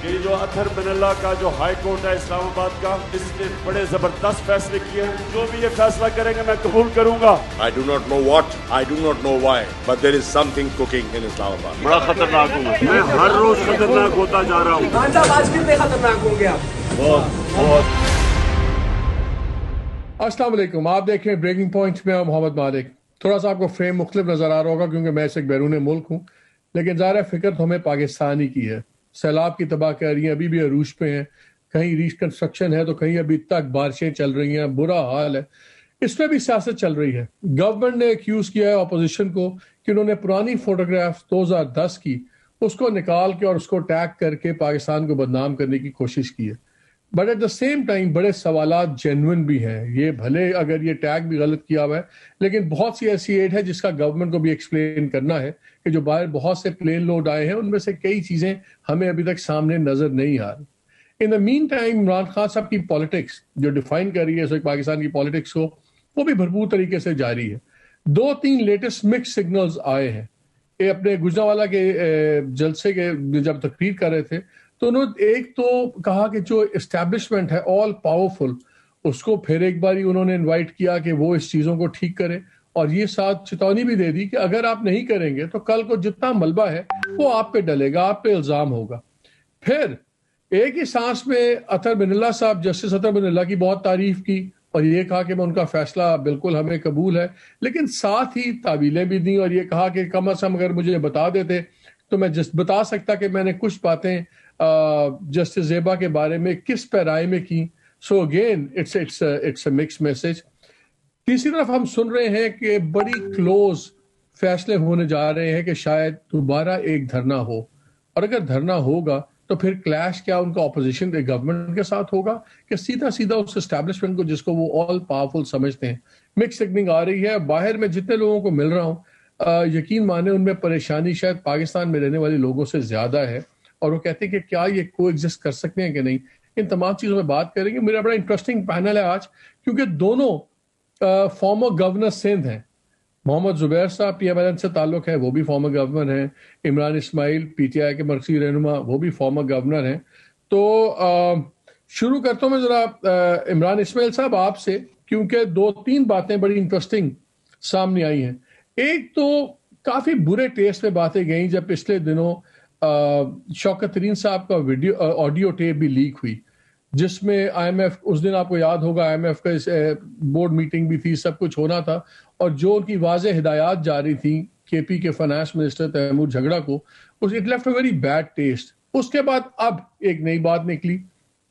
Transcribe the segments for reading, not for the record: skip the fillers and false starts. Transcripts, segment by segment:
یہ جو اطہر بن اللہ کا جو ہائی کورٹ ہے اسلام آباد کا، اس نے بڑے زبردست فیصلے کیے ہیں. جو بھی یہ فیصلہ کریں گے میں قبول کروں گا. I do not know what, I do not know why, but there is something cooking in Islamabad. بڑا خطرناک ہوں میں ہر روز خطرناک ہوتا جا رہا ہوں. خان صاحب آج کتنے خطرناک ہوں گے آپ؟ بہت. السلام علیکم، آپ دیکھ رہے ہیں بریکنگ پوائنٹ میں محمد مالک. تھوڑا سا آپ کو فریم مختلف نظر آ رہا ہوگا کیونکہ میں ایک بیرون ملک ہوں، لیکن ظاہر فکر تو ہمیں پاکستانی کی ہے. سیلاب کی تباہ کاری ہیں، ابھی بھی عروج پہ ہیں، کہیں ریکنسٹرکشن ہے تو کہیں ابھی تک بارشیں چل رہی ہیں، برا حال ہے. اس میں بھی سیاست چل رہی ہے. گورنمنٹ نے ایکیوز کیا ہے اپوزیشن کو کہ انہوں نے پرانی فوٹوگراف 2010 کی اس کو نکال کے اور اس کو ٹیگ کر کے پاکستان کو بدنام کرنے کی کوشش کی ہے. But at the same time بڑے سوالات جینوئن بھی ہیں. یہ بھلے اگر یہ ٹیگ بھی غلط کیا ہوا ہے لیکن بہت سی ایسی ایڈ ہے جس کا گورنمنٹ کو بھی ایکسپلین کرنا ہے کہ جو باہر بہت سے پلین لوڈ آئے ہیں ان میں سے کئی چیزیں ہمیں ابھی تک سامنے نظر نہیں آ رہی. ان دا مین ٹائم عمران خان صاحب کی پالیٹکس جو ڈیفائن کر رہی ہے پاکستان کی پالیٹکس کو، وہ بھی بھرپور طریقے سے جاری ہے. 2-3 لیٹسٹ مکس سگنلز آئے ہیں. یہ اپنے گجرانوالہ کے جلسے کے جب تقریر کر رہے تھے تو انہوں نے ایک تو کہا کہ جو اسٹیبلشمنٹ ہے آل پاورفل، اس کو پھر ایک باری انہوں نے انوائٹ کیا کہ وہ اس چیزوں کو ٹھیک کرے، اور یہ ساتھ چتونی بھی دے دی کہ اگر آپ نہیں کریں گے تو کل کو جتنا ملبہ ہے وہ آپ پہ ڈلے گا، آپ پہ الزام ہوگا. پھر ایک ہی سانس میں اطہر بن اللہ صاحب، جسٹس اطہر بن اللہ کی بہت تعریف کی اور یہ کہا کہ میں ان کا فیصلہ بالکل ہمیں قبول ہے، لیکن ساتھ ہی تعویلیں بھی دیں اور یہ کہا کہ کم از کم اگر مجھے بتا دیتے تو میں بتا سکتا کہ میں نے کچھ باتیں جسٹس زیبا کے بارے میں کس پیرائے میں کی. So again it's a mixed message. تیسری طرف ہم سن رہے ہیں کہ بڑی کلوز فیصلے ہونے جا رہے ہیں کہ شاید دوبارہ ایک دھرنا ہو، اور اگر دھرنا ہوگا تو پھر کلیش کیا ان کا اپوزیشن کے گورنمنٹ کے ساتھ ہوگا کہ سیدھا اس اسٹیبلشمنٹ کو جس کو وہ آل پاورفل سمجھتے ہیں. مکس سگنلنگ آ رہی ہے. باہر میں جتنے لوگوں کو مل رہا ہوں یقین مانے ان میں پریشانی شاید پاکستان میں رہنے والے لوگوں سے زیادہ ہے، اور وہ کہتے ہیں کہ کیا یہ کو ایگزسٹ کر سکتے ہیں کہ نہیں. ان تمام چیزوں میں بات کریں گے. میرا بڑا انٹرسٹنگ پینل ہے آج کیونکہ دونوں فارمر گورنر سندھ ہیں. محمد زبیر صاحب پی ایم ایل این سے تعلق ہے، وہ بھی فارمر گورنر ہیں. عمران اسماعیل پی ٹی آئی کے مرکزی رہنما، وہ بھی فارمر گورنر ہیں. تو شروع کرتا ہوں میں ذرا عمران اسماعیل صاحب آپ سے، کیونکہ 2-3 باتیں بڑی انٹرسٹنگ سامنے آئی ہیں. ایک تو کافی برے ٹیسٹ میں باتیں گئیں جب پچھلے دنوں شوکت ترین صاحب کا آڈیو ٹیپ بھی لیک ہوئی، جس میں آئی ایم ایف، اس دن آپ کو یاد ہوگا آئی ایم ایف کا بورڈ میٹنگ بھی تھی، سب کچھ ہونا تھا، اور جو ان کی واضح ہدایات جاری تھیں کے پی کے فائنانس منسٹر تیمور جھگڑا کو، it left a very bad taste. اس کے بعد اب ایک نئی بات نکلی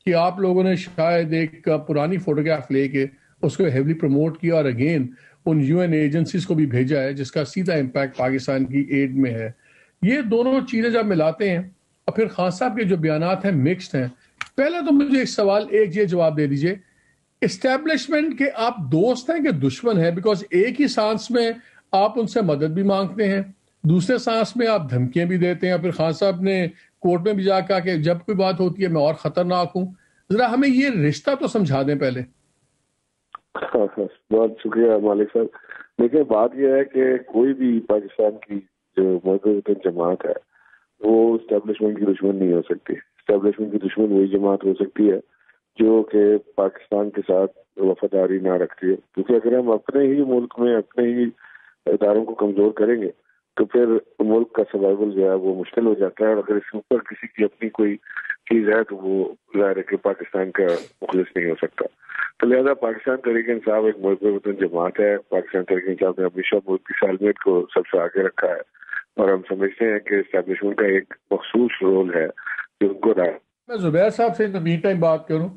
کہ آپ لوگوں نے شاید ایک پرانی فوٹوگراف لے کے اس کو ہیولی پروموٹ کیا اور again in U N agencies کو بھی بھیجا ہے جس کا سیدھا امپیکٹ پاکستان کی ایڈ میں ہے. یہ دونوں چیزیں جب ملاتے ہیں اور پھر خان صاحب کے جو بیانات ہیں مکسڈ ہیں. پہلے تو مجھے ایک سوال یہ جواب دے دیجئے، اسٹیبلشمنٹ کے آپ دوست ہیں کہ دشمن ہیں؟ بیکاز ایک ہی سانس میں آپ ان سے مدد بھی مانگتے ہیں، دوسرے سانس میں آپ دھمکیاں بھی دیتے ہیں، اور پھر خان صاحب نے کورٹ میں بھی جا کہا کہ جب کوئی بات ہوتی ہے میں اور خطرناک ہوں. ذرا ہمیں یہ رشتہ تو سمجھا دیں پہلے. بہت شکریہ مالک صاحب. دیکھیں بات یہ ہے کہ کوئی بھی پاکستان کی جو موجودہ جماعت ہے وہ اسٹیبلشمنٹ کی دشمن نہیں ہو سکتی. اسٹیبلشمنٹ کی دشمن وہی جماعت ہو سکتی ہے جو کہ پاکستان کے ساتھ وفاداری نہ رکھتی ہے، کیونکہ اگر ہم اپنے ہی ملک میں اپنے ہی اداروں کو کمزور کریں گے تو پھر ملک کا سروائیول جو ہے وہ مشکل ہو جاتا ہے. اور اگر اس کے اوپر کسی کی اپنی کوئی چیز ہے تو وہ ظاہر ہے کہ پاکستان کا مخلص نہیں ہو سکتا. تو لہٰذا پاکستان تحریک انصاف ایک محب وطن جماعت ہے. پاکستان تحریک انصاف نے ہمیشہ ملک کی سالمیت کو سب سے آگے رکھا ہے، اور ہم سمجھتے ہیں کہ اسٹیبلشمنٹ کا ایک مخصوص رول ہے جو ان کو میں زبیر صاحب سے مین ٹائم بات کروں.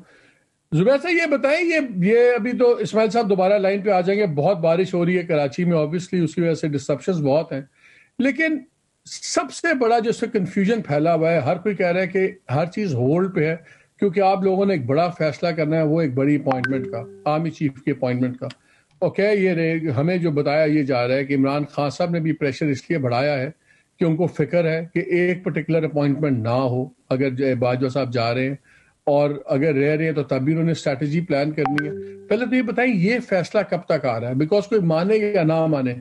زبیر صاحب یہ بتائیں، یہ ابھی تو اسماعیل صاحب دوبارہ لائن پہ آ جائیں گے. بہت بارش ہو رہی ہے کراچی میں، آبویسلی اس کی وجہ سے ڈسرپشنز بہت ہیں، لیکن سب سے بڑا جو سے کنفیوژن پھیلا ہوا ہے، ہر کوئی کہہ رہا ہے کہ ہر چیز ہولڈ پہ ہے کیونکہ آپ لوگوں نے ایک بڑا فیصلہ کرنا ہے، وہ ایک بڑی اپوائنٹمنٹ کا، آرمی چیف کی اپوائنٹمنٹ کا. اوکے، یہ ہمیں جو بتایا یہ جا رہا ہے کہ عمران خان صاحب نے بھی پریشر اس لیے بڑھایا ہے کہ ان کو فکر ہے کہ ایک پرٹیکولر اپوائنٹمنٹ نہ ہو اگر باجوہ صاحب جا رہے ہیں، اور اگر رہ رہے ہیں تو تب بھی انہوں نے اسٹریٹجی پلان کرنی ہے. پہلے تو یہ بتائیں یہ فیصلہ کب تک آ رہا ہے؟ بیکاز کوئی مانے یا نہ مانے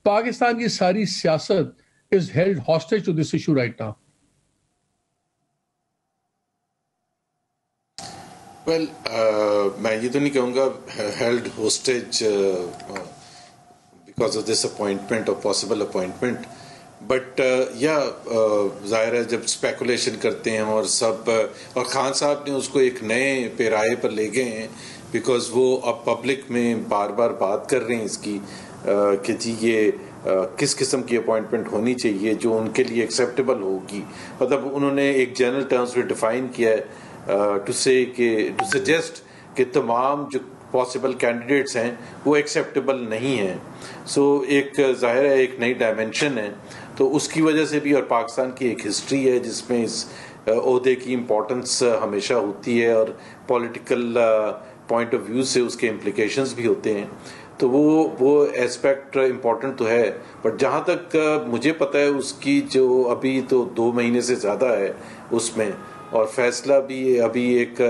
پاکستان کی ساری سیاست is held hostage to this issue right now. Well میں یہ تو نہیں کہوں گا held hostage because of this appointment اور پاسبل اپوائنٹمنٹ، بٹ یا ظاہر ہے جب اسپیکولیشن کرتے ہیں اور سب، اور خان صاحب نے اس کو ایک نئے پیرائے پر لے گئے ہیں بیکاز وہ اب پبلک میں بار بار بات کر رہے ہیں اس کی کہ جی یہ کس قسم کی اپوائنٹمنٹ ہونی چاہیے جو ان کے لیے ایکسیپٹیبل ہوگی. مطلب انہوں نے ایک جنرل ٹرمز میں ڈیفائن کیا ہے ٹو سجیسٹ کہ تمام جو پاسبل کینڈیڈیٹس ہیں وہ ایکسیپٹیبل نہیں ہیں. سو ایک ظاہر ہے ایک نئی ڈائمینشن ہے، تو اس کی وجہ سے بھی، اور پاکستان کی ایک ہسٹری ہے جس میں اس عہدے کی امپورٹنس ہمیشہ ہوتی ہے اور پولیٹیکل پوائنٹ آف ویو سے اس کے امپلیکیشنز بھی ہوتے ہیں، تو وہ ایسپیکٹ امپورٹنٹ تو ہے. بٹ جہاں تک مجھے پتہ ہے اس کی جو ابھی تو 2 مہینے سے زیادہ ہے اس میں، اور فیصلہ بھی ابھی ایک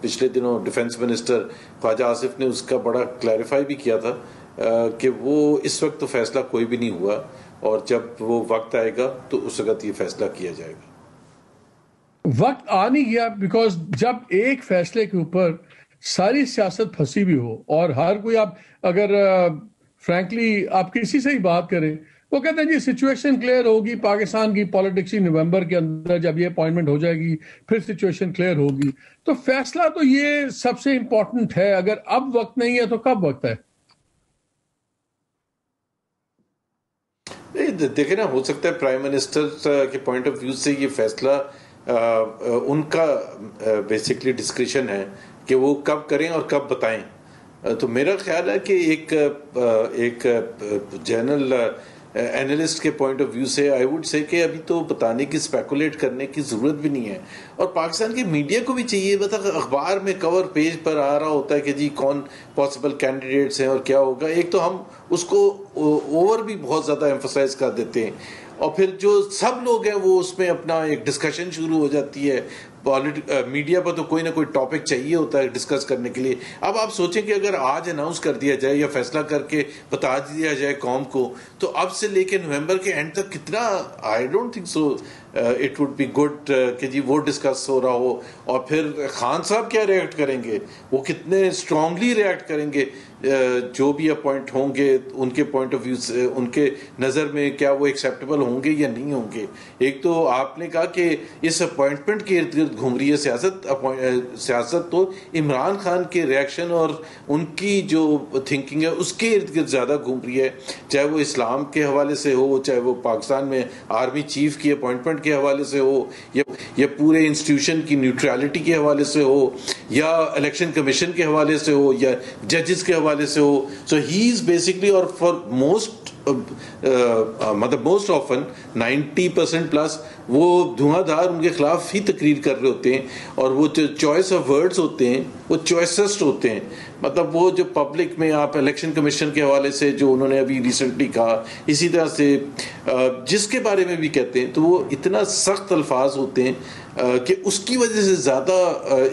پچھلے دنوں ڈیفنس منسٹر خواجہ آصف نے اس کا بڑا کلیریفائی بھی کیا تھا کہ وہ اس وقت تو فیصلہ کوئی بھی نہیں ہوا، اور جب وہ وقت آئے گا تو اس وقت یہ فیصلہ کیا جائے گا. وقت آ نہیں گیا بیکاز جب ایک فیصلے کے اوپر ساری سیاست پھنسی بھی ہو اور ہر کوئی، آپ اگر فرینکلی آپ کسی سے ہی بات کریں وہ کہتے ہیں جی سچویشن کلیئر ہوگی پاکستان کی پالیٹکس نومبر کے اندر جب یہ اپوائنٹمنٹ ہو جائے گی پھر سچویشن کلیئر ہوگی. تو فیصلہ تو یہ سب سے امپورٹنٹ ہے. اگر اب وقت نہیں ہے تو کب وقت ہے؟ دیکھیں نا، ہو سکتا ہے پرائم منسٹر کے پوائنٹ آف ویو سے یہ فیصلہ ان کا بیسکلی ڈسکریشن ہے کہ وہ کب کریں اور کب بتائیں. تو میرا خیال ہے کہ ایک جنرل اینالسٹ کے پوائنٹ آف ویو سے آئی ووڈ سے کہ ابھی تو بتانے کی، اسپیکولیٹ کرنے کی ضرورت بھی نہیں ہے. اور پاکستان کی میڈیا کو بھی چاہیے، مطلب اخبار میں کور پیج پر آ رہا ہوتا ہے کہ جی کون پاسبل کینڈیڈیٹس ہیں اور کیا ہوگا. ایک تو ہم اس کو اوور بھی بہت زیادہ ایمفسائز کر دیتے ہیں، اور پھر جو سب لوگ ہیں وہ اس میں اپنا ایک ڈسکشن شروع ہو جاتی ہے. میڈیا پر تو کوئی نہ کوئی ٹاپک چاہیے ہوتا ہے ڈسکس کرنے کے لیے. اب آپ سوچیں کہ اگر آج اناؤنس کر دیا جائے یا فیصلہ کر کے بتا دیا جائے قوم کو، تو اب سے لے کے نومبر کے اینڈ تک کتنا، I don't think so it would be good کہ جی وہ ڈسکس ہو رہا ہو. اور پھر خان صاحب کیا ریئیکٹ کریں گے، وہ کتنے اسٹرانگلی ریئیکٹ کریں گے جو بھی اپوائنٹ ہوں گے، ان کے پوائنٹ آف ویو سے ان کے نظر میں کیا وہ ایکسیپٹیبل ہوں گے یا نہیں ہوں گے. ایک تو آپ نے کہا کہ اس اپوائنٹمنٹ کے ارد گرد گھوم رہی ہے سیاست، تو عمران خان کے ریئیکشن اور ان کی جو تھنکنگ ہے اس کے ارد گرد زیادہ گھوم رہی ہے، چاہے وہ اسلام کے حوالے سے ہو، چاہے وہ پاکستان میں آرمی چیف کی اپوائنٹمنٹ کے حوالے سے ہو، یا پورے انسٹیٹیوشن کی نیوٹرلٹی کے حوالے سے ہو، یا الیکشن کمیشن کے حوالے سے ہو، یا ججز کے حوالے سے ہو. سو ہی از بیسکلی، اور فار مطلب موسٹ آفن 90% پلس وہ دھواں دھار ان کے خلاف ہی تقریر کر رہے ہوتے ہیں، اور وہ جو چوائس آف ورڈز ہوتے ہیں وہ چوائسسٹ ہوتے ہیں. مطلب وہ جو پبلک میں آپ الیکشن کمیشن کے حوالے سے جو انہوں نے ابھی ریسنٹلی کہا، اسی طرح سے جس کے بارے میں بھی کہتے ہیں، تو وہ اتنا سخت الفاظ ہوتے ہیں کہ اس کی وجہ سے زیادہ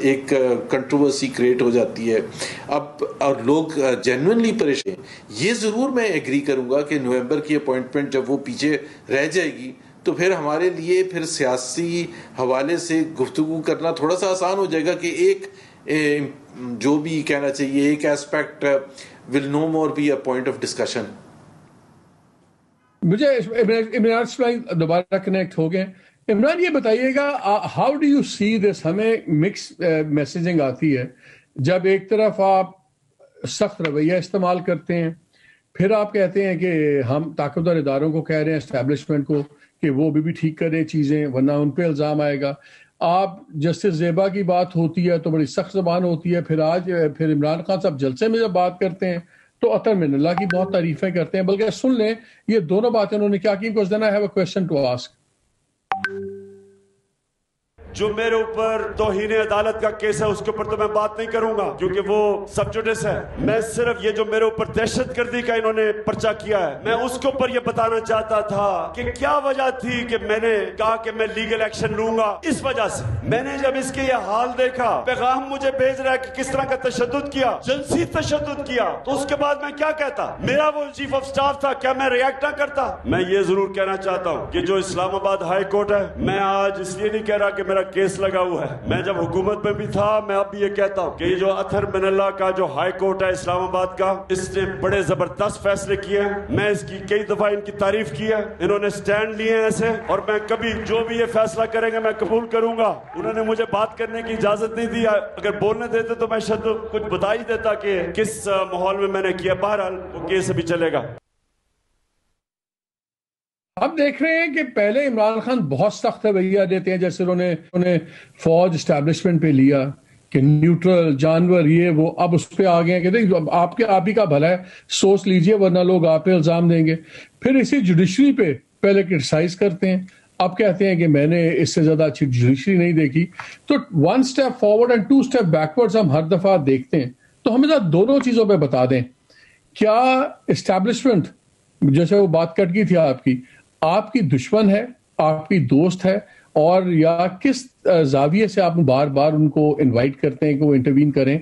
ایک کنٹروورسی کریٹ ہو جاتی ہے. اب اور لوگ جینوئنلی پریشان ہیں. یہ ضرور میں ایگری کروں گا کہ نومبر کی اپوائنٹمنٹ جب وہ پیچھے رہ جائے گی تو پھر ہمارے لیے پھر سیاسی حوالے سے گفتگو کرنا تھوڑا سا آسان ہو جائے گا کہ ایک جو بھی کہنا چاہیے ایک aspect will no more be a point of discussion. مجھے عمران دوبارہ کنیکٹ ہو گئے. عمران یہ بتائیے گا how do you see this? ہمیں مکس میسیجنگ آتی ہے. جب ایک طرف آپ سخت رویہ استعمال کرتے ہیں، پھر آپ کہتے ہیں کہ ہم طاقتور اداروں کو کہہ رہے ہیں، اسٹیبلشمنٹ کو، کہ وہ بھی ٹھیک کریں چیزیں ورنہ ان پہ الزام آئے گا. آپ جسٹس زیبا کی بات ہوتی ہے تو بڑی سخت زبان ہوتی ہے. پھر عمران خان صاحب جلسے میں جب بات کرتے ہیں تو عطر من اللہ کی بہت تعریفیں کرتے ہیں. بلکہ سن لیں یہ دونوں باتیں انہوں نے کیا کی. Because then I have a question to ask. جو میرے اوپر توہین عدالت کا کیس ہے اس کے اوپر تو میں بات نہیں کروں گا کیونکہ وہ سب جوڈس ہے. میں صرف یہ جو میرے اوپر دہشت گردی کا انہوں نے پرچہ کیا ہے، میں اس کے اوپر یہ بتانا چاہتا تھا کہ کیا وجہ تھی کہ میں نے کہا کہ میں لیگل ایکشن لوں گا. اس وجہ سے میں نے جب اس کے یہ حال دیکھا، پیغام مجھے بھیج رہا ہے کہ کس طرح کا تشدد کیا، جنسی تشدد کیا، تو اس کے بعد میں کیا کہتا؟ میرا وہ چیف آف سٹاف تھا، کیا میں ریئیکٹ نہ کرتا؟ میں یہ ضرور کہنا چاہتا ہوں کہ جو اسلام آباد ہائی کورٹ ہے، میں آج اس لیے نہیں کہہ رہا کہ میرا میرا کیس لگا ہوا ہے. میں جب حکومت میں بھی تھا میں اب بھی یہ کہتا ہوں کہ یہ جو اطہر من اللہ کا جو ہائی کورٹ ہے اسلام آباد کا, اس نے بڑے زبردست فیصلے کیے ہیں. میں اس کی کئی دفعہ ان کی تعریف کی ہے. انہوں نے سٹینڈ لیے ہیں ایسے, اور میں کبھی جو بھی یہ فیصلہ کریں گے میں قبول کروں گا. انہوں نے مجھے بات کرنے کی اجازت نہیں دی, اگر بولنے دیتے تو میں شاید کچھ بتا ہی دیتا کہ کس ماحول میں میں نے کیا. بہرحال وہ کیس ابھی چلے گا. اب دیکھ رہے ہیں کہ پہلے عمران خان بہت سخت رویہ دیتے ہیں, جیسے انہوں نے فوج اسٹیبلشمنٹ پہ لیا کہ نیوٹرل جانور یہ وہ. اب اس پہ آ گئے ہیں کہ آپ ہی کا بھلا ہے, سوچ لیجئے ورنہ لوگ آپ پہ الزام دیں گے. پھر اسی جوڈیشری پہ پہلے کرٹیسائز کرتے ہیں, اب کہتے ہیں کہ میں نے اس سے زیادہ اچھی جوڈیشری نہیں دیکھی. تو 1 step forward and 2 step backward ہم ہر دفعہ دیکھتے ہیں. تو ہمیں دونوں چیزوں پہ بتا دیں, کیا اسٹیبلشمنٹ جیسے وہ بات کٹ گئی تھی آپ کی دشمن ہے, آپ کی دوست ہے, اور یا کس زاویے سے آپ بار بار ان کو انوائٹ کرتے ہیں کہ وہ انٹروین کریں؟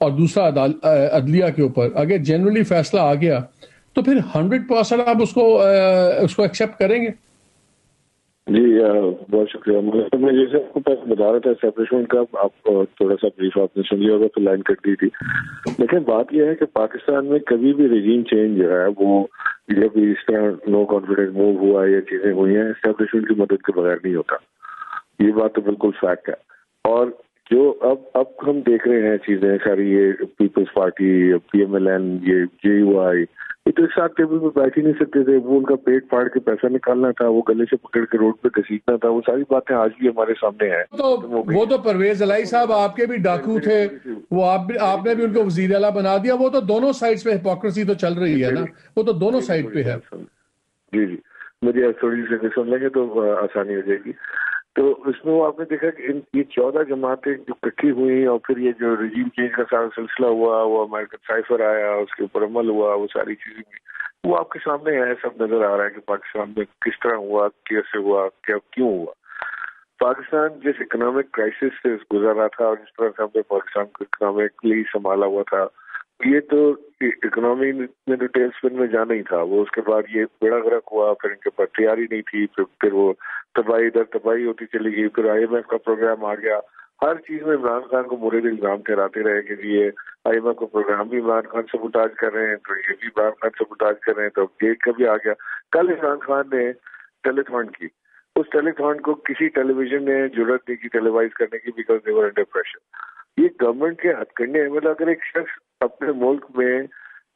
اور دوسرا عدلیہ کے اوپر اگر جنرلی فیصلہ آ گیا تو پھر 100% آپ اس کو ایکسیپٹ کریں گے؟ جی بہت شکریہ. میں جیسے آپ کو پہلے بتا رہا تھا اسٹیبلشمنٹ کا, آپ تھوڑا سا بریف آپ نے سن لیا ہوگا, پھر لائن کٹ گئی تھی. لیکن بات یہ ہے کہ پاکستان میں کبھی بھی ریجیم چینج جو ہے وہ جب اس طرح نو کانفیڈنس موو ہوا یا چیزیں ہوئی ہیں اسٹیبلشمنٹ کی مدد کے بغیر نہیں ہوتا. یہ بات تو بالکل فیکٹ ہے. اور جو اب ہم دیکھ رہے ہیں چیزیں ساری, یہ پیپلز پارٹی, PMLN, یہ JUI, یہ تو ایک ساتھ ٹیبل پہ بیٹھ ہی نہیں سکتے تھے. وہ ان کا پیٹ پھاڑ کے پیسہ نکالنا تھا, وہ گلے سے پکڑ کے روڈ پہ گھسیٹنا تھا. وہ ساری باتیں آج بھی ہمارے سامنے ہیں. وہ تو پرویز الہی صاحب آپ کے بھی ڈاکو تھے, وہ آپ نے بھی ان کو وزیر اعلیٰ بنا دیا. وہ تو دونوں سائڈ پہ ہپوکریسی تو چل رہی ہے نا, وہ تو دونوں سائڈ پہ ہے. جی مجھے تھوڑی سی سن لیں گے تو آسانی ہو جائے گی. تو اس میں وہ آپ نے دیکھا کہ یہ 14 جماعتیں جو اکٹھی ہوئی, اور پھر یہ جو رجیم چینج کا سارا سلسلہ ہوا, وہ امریکن سائفر آیا, اس کے اوپر عمل ہوا, وہ ساری چیزیں ہوئی, وہ آپ کے سامنے ہے. سب نظر آ رہا ہے کہ پاکستان میں کس طرح ہوا, کیسے ہوا, کیوں ہوا. پاکستان جس اکنامک کرائسس سے گزر رہا تھا اور جس طرح سے ہم نے پاکستان کو اکنامکلی سنبھالا ہوا تھا, یہ تو اکنامی میں ڈیٹیل اسپن میں جانا ہی تھا. وہ اس کے بعد یہ بیڑا غرق ہوا, پھر ان کے پاس تیاری نہیں تھی, پھر وہ تباہی در تباہی ہوتی چلی گئی. پھر IMF کا پروگرام آ گیا. ہر چیز میں عمران خان کو مورد الزام ٹھہراتے رہے کہ یہ IMF کا پروگرام بھی عمران خان سبوتاج کر رہے ہیں, تو یہ بھی عمران خان سبوتاج کر رہے ہیں. تو ڈیٹ کا بھی آ گیا. کل عمران خان نے ٹیلیتھون کی, اس ٹیلیتھون کو کسی ٹیلی ویژن نے ضرورت نہیں کی ٹیلیوائز کرنے کی, because they were under pressure. یہ گورنمنٹ کے ہتھ کنڈے ہیں. مطلب اگر ایک شخص اپنے ملک میں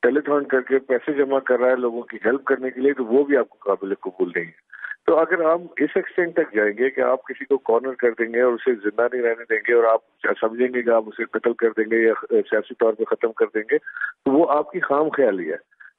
ٹیلیتھون کر کے پیسے جمع کر رہا ہے لوگوں کی ہیلپ کرنے کے لیے, تو وہ بھی آپ کو قابل قبول نہیں ہے. تو اگر ہم اس ایکسٹینٹ تک جائیں گے کہ آپ کسی کو کارنر کر دیں گے اور اسے زندہ نہیں رہنے دیں گے, اور آپ سمجھیں گے کہ آپ اسے قتل کر دیں گے یا سیاسی طور پہ ختم کر دیں گے, تو وہ آپ کی خام خیالی ہے.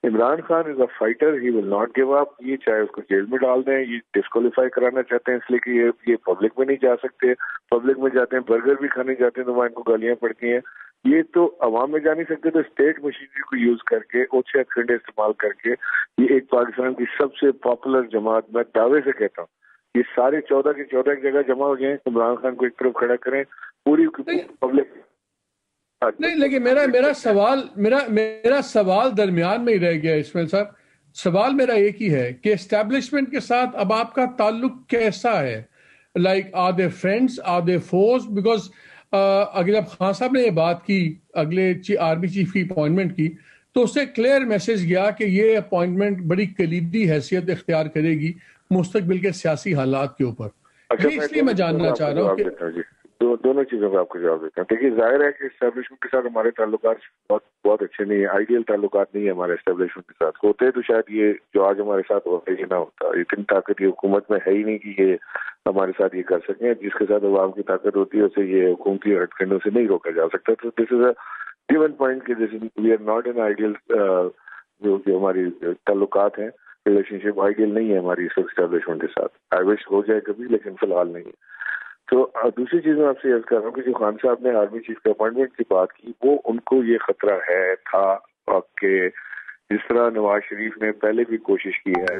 Imran Khan is a fighter, he will not give up. یہ چاہے اس کو جیل میں ڈال دیں, یہ ڈسکوالیفائی کرانا چاہتے ہیں اس لیے کہ یہ پبلک میں نہیں جا سکتے. پبلک میں جاتے ہیں برگر بھی کھانے جاتے ہیں تو وہاں ان کو گالیاں پڑتی ہیں. یہ تو عوام میں جا نہیں سکتے, تو اسٹیٹ مشینری کو یوز کر کے, اوچھے ہتھ کنڈے استعمال کر کے, یہ ایک پاکستان کی سب سے پاپولر جماعت, میں دعوے سے کہتا ہوں, یہ سارے 14 کے 14 ایک جگہ جمع ہو جائیں, عمران خان کو ایک طرف کھڑا کریں, پوری پبلک. نہیں, لیکن میرا سوال درمیان میں ہی رہ گیا اسماعیل صاحب. سوال میرا ایک ہی ہے کہ اسٹیبلشمنٹ کے ساتھ اب آپ کا تعلق کیسا ہے؟ Like are they friends, are they foes? Because اگر جب خان صاحب نے یہ بات کی اگلے آرمی چیف کی اپوائنٹمنٹ کی, تو اس سے کلیئر میسج گیا کہ یہ اپوائنٹمنٹ بڑی کلیدی حیثیت اختیار کرے گی مستقبل کے سیاسی حالات کے اوپر. اس لیے میں جاننا چاہ رہا ہوں کہ دونوں چیزوں کا آپ کو جواب دیتا ہوں. دیکھیے, ظاہر ہے کہ اسٹیبلشمنٹ کے ساتھ ہمارے تعلقات بہت اچھے نہیں ہیں, آئیڈیل تعلقات نہیں ہیں ہمارے اسٹیبلشمنٹ کے ساتھ. ہوتے تو شاید یہ جو آج ہمارے ساتھ ہوتا ہے یہ نہ ہوتا. اتنی طاقت یہ حکومت میں ہے ہی نہیں کہ یہ ہمارے ساتھ یہ کر سکیں. جس کے ساتھ عوام کی طاقت ہوتی ہے اسے یہ حکومتی ہٹ کنڈوں سے نہیں روکا جا سکتا. تو دس از اے گیون پوائنٹ کہ we are not an ideal. جو ہماری تعلقات ہیں, ریلیشن شپ آئیڈیل نہیں ہے ہماری اس وقت اسٹیبلشمنٹ کے ساتھ. آئی وش ہو جائے کبھی, لیکن فی الحال نہیں ہے. تو دوسری چیز میں آپ سے عرض کر رہا ہوں کہ جو خان صاحب نے آرمی چیف کے اپوائنٹمنٹ کی بات کی, وہ ان کو یہ خطرہ تھا کہ جس طرح نواز شریف نے پہلے بھی کوشش کی ہے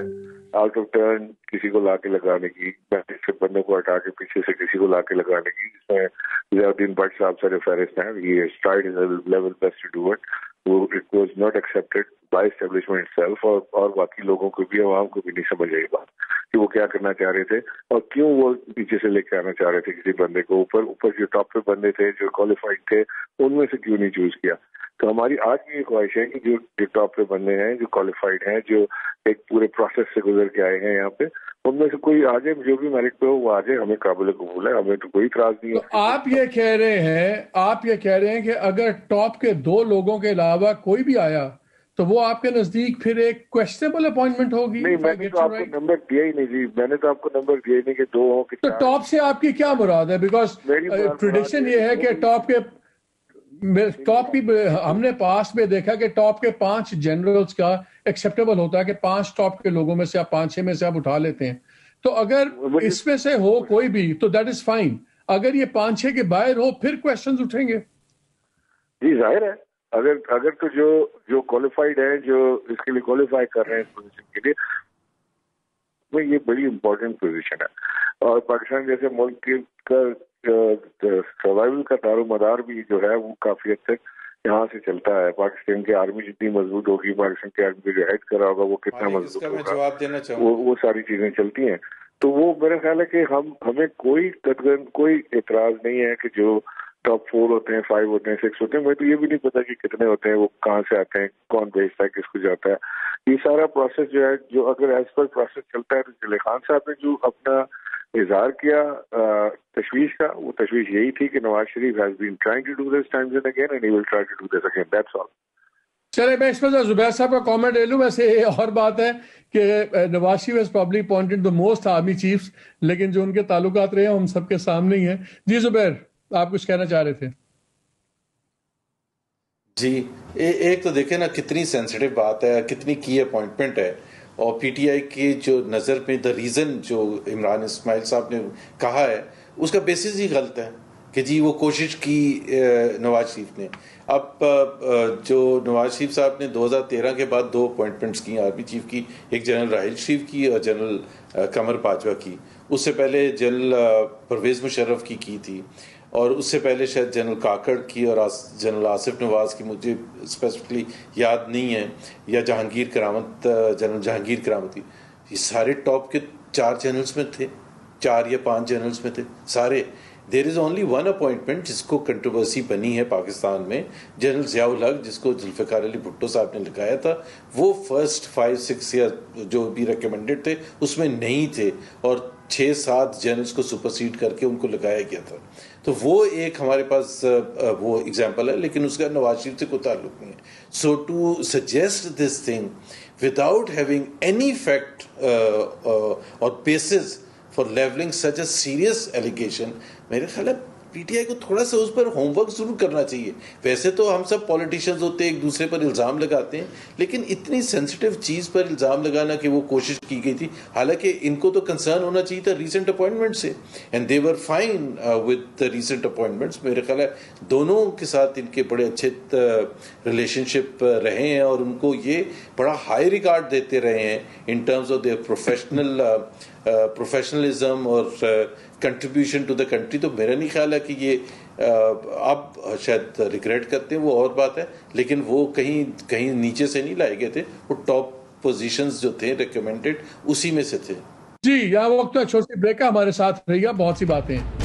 آؤٹ آف ٹرن کسی کو لا کے لگانے کی, بندے کو ہٹا کے پیچھے سے کسی کو لا کے لگانے کی, جس میں ضیاء الدین بٹ صاحب سر فہرست ہیں. یہ tried level best to do it. It was not accepted. By establishment self اور باقی لوگوں کو بھی, عوام کو بھی نہیں سمجھ آئی بات کہ وہ کیا کرنا چاہ رہے تھے اور کیوں وہ پیچھے سے لے کے آنا چاہ رہے تھے کسی بندے کو. اوپر جو ٹاپ پہ بندے تھے جو کوالیفائڈ تھے ان میں سے کیوں نہیں چوز کیا. تو ہماری آج کی یہ خواہش ہے کہ جو ٹاپ پہ بندے ہیں جو کوالیفائڈ ہیں جو ایک پورے پروسیس سے گزر کے آئے ہیں یہاں پہ, ان میں سے کوئی آ جائے, جو بھی میرٹ پہ ہو وہ آ جائے, ہمیں قابل قبول ہے, ہمیں تو کوئی اعتراض نہیں ہے. تو آپ یہ کہہ رہے ہیں کہ اگر ٹاپ کے 2 لوگوں کے علاوہ کوئی بھی آیا تو وہ آپ کے نزدیک پھر ایک کویسچنیبل اپوائنٹمنٹ ہوگی؟ نہیں, میں نے تو آپ کو نمبر دیا ہی نہیں جی, میں نے تو آپ کو نمبر دیا ہی نہیں کہ 2 ہوں کہ 4. تو ٹاپ سے آپ کی کیا مراد ہے؟ بیکاز ٹریڈیشن یہ ہے کہ ٹاپ کی ہم نے پاسٹ میں دیکھا کہ ٹاپ کے 5 جنرلز کا ایکسیپٹیبل ہوتا ہے کہ 5 ٹاپ کے لوگوں میں سے آپ 5-6 میں سے آپ اٹھا لیتے ہیں. تو اگر اس میں سے ہو کوئی بھی تو دیٹ از فائن. اگر یہ 5-6 کے باہر ہو پھر کویسچنز اٹھیں گے. جی ظاہر ہے, اگر تو جو کوالیفائڈ ہیں, جو اس کے لیے کوالیفائی کر رہے ہیں اس پوزیشن کے لیے, یہ بڑی امپورٹنٹ پوزیشن ہے. اور پاکستان جیسے ملک کا سروائیول کا دار و مدار بھی جو ہے وہ کافی حد تک یہاں سے چلتا ہے. پاکستان کی آرمی جتنی مضبوط ہوگی, پاکستان کی آرمی جو ہیڈ کر رہا ہوگا وہ کتنا مضبوط ہوگا, وہ ساری چیزیں چلتی ہیں. تو وہ میرا خیال ہے کہ ہمیں کوئی اعتراض نہیں ہے کہ جو ٹاپ 4 ہوتے ہیں, 5 ہوتے ہیں, 6 ہوتے ہیں. مجھے تو یہ بھی نہیں پتا کہ کتنے ہوتے ہیں, وہ کہاں سے آتے ہیں, کون بھیجتا ہے, کس کو جاتا ہے. یہ سارا پروسیس جو ہے, جو اگر ایز پر پروسیس چلتا ہے, تو جلیل خان صاحب نے جو اپنا اظہار کیا تشویش کا, وہ تشویش یہی تھی کہ Nawaz Sharif has been trying to do this times and again and he will try to do this again, that's all. چلے میں اس میں زبیر صاحب کا کامنٹ لے لوں. ویسے یہ اور بات ہے کہ نواز شریف has probably appointed the most army chiefs, لیکن جو ان کے تعلقات رہے ہیں ہم سب کے سامنے ہی ہیں. جی زبیر, آپ کچھ کہنا چاہ رہے تھے. جی, ایک تو دیکھیں نا کتنی سینسٹیو بات ہے, کتنی کی اپوائنٹمنٹ ہے, اور پی ٹی آئی کی جو نظر میں دا ریزن جو عمران اسماعیل صاحب نے کہا ہے اس کا بیسس ہی غلط ہے کہ جی وہ کوشش کی نواز شریف نے. اب جو نواز شریف صاحب نے 2013 کے بعد 2 اپوائنٹمنٹس کی آرمی چیف کی, ایک جنرل راحیل شریف کی اور جنرل قمر باجوہ کی. اس سے پہلے جنرل پرویز مشرف کی تھی, اور اس سے پہلے شاید جنرل کاکڑ کی اور جنرل آصف نواز کی, مجھے اسپیسیفکلی یاد نہیں ہے, یا جنرل جہانگیر کرامت کی. یہ سارے ٹاپ کے 4 جنرلز میں تھے, 4 یا 5 جنرلز میں تھے سارے. دیر از اونلی 1 اپوائنٹمنٹ جس کو کنٹروورسی بنی ہے پاکستان میں, جنرل ضیاء الحق, جس کو ذوالفقار علی بھٹو صاحب نے لگایا تھا. وہ فرسٹ 5-6 یا جو بھی ریکمینڈڈ تھے اس میں نہیں تھے, اور 6-7 جنرلز کو سپرسیڈ کر کے ان کو لگایا گیا تھا. تو وہ ایک ہمارے پاس وہ ایگزامپل ہے, لیکن اس کا نواز شریف سے کوئی تعلق نہیں ہے. So to suggest this thing without having any fact اور bases for levelling such a serious allegation, میرے خیال ہے پی ٹی آئی کو تھوڑا سا اس پر ہوم ورک ضرور کرنا چاہیے. ویسے تو ہم سب پولیٹیشینز ہوتے ہیں, ایک دوسرے پر الزام لگاتے ہیں, لیکن اتنی سینسٹیو چیز پر الزام لگانا کہ وہ کوشش کی گئی تھی, حالانکہ ان کو تو کنسرن ہونا چاہیے تھا ریسنٹ اپوائنٹمنٹ سے, and they were fine with the recent appointments. میرے خیال ہے دونوں کے ساتھ ان کے بڑے اچھے ریلیشن شپ رہے ہیں, اور ان کو یہ بڑا ہائی ریگارڈ دیتے رہے ہیں in terms of their professionalism اور کنٹریبیوشن ٹو دا کنٹری. تو میرا نہیں خیال ہے کہ یہ اب شاید ریگریٹ کرتے ہیں, وہ اور بات ہے, لیکن وہ کہیں نیچے سے نہیں لائے گئے تھے, وہ ٹاپ پوزیشنز جو تھے ریکمینڈڈ اسی میں سے تھے. جی, یہاں وقت چھوٹی بریک ہے, ہمارے ساتھ رہیے, بہت سی باتیں ہیں.